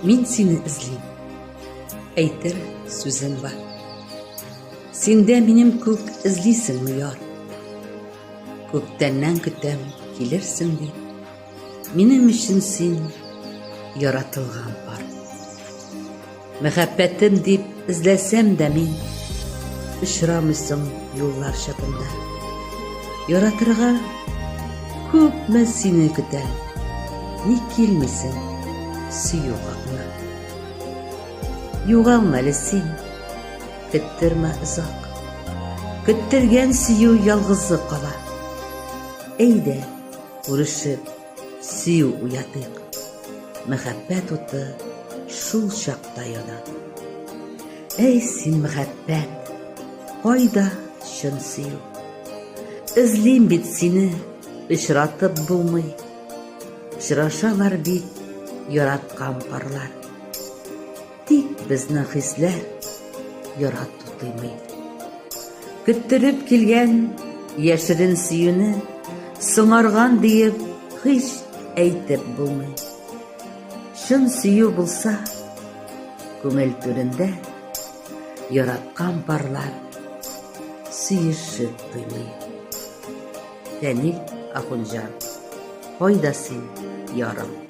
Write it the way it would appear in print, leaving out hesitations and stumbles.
Мин сине эзлим, әйтер сүзем бар. Синдә минем күк эзлисеңме яр? Күктәннән көтәм килерсең дип, минем өчен син яратылган пар. Мәхәббәтем дип эзләсәм дә мин, очрамыйсың юллар чатында. Яратырга күпме сине көтәм, ник килмисең сөюгә гына. Югалма әле син, көттермә озак. Көттергән сөю ялгызы кала. Әйдә, күрешеп, сөю уятыйк. Мәхәббәт уты шул чакта яна. Әй син мәхәббәт, кайда чын сөю? Эзлим бит сине, очратып булмый. Очрашалар бит яраткан парлар. Тик безнең хисләр ярату тоймый. Көттереп килгән яшерен сөюне соңарган диеп һич әйтеп булмый. Шын сөю булса, күңел түрендә яраткан парлар сөешеп тоймый. Фәнил Ахунҗан, кайда син, ярым?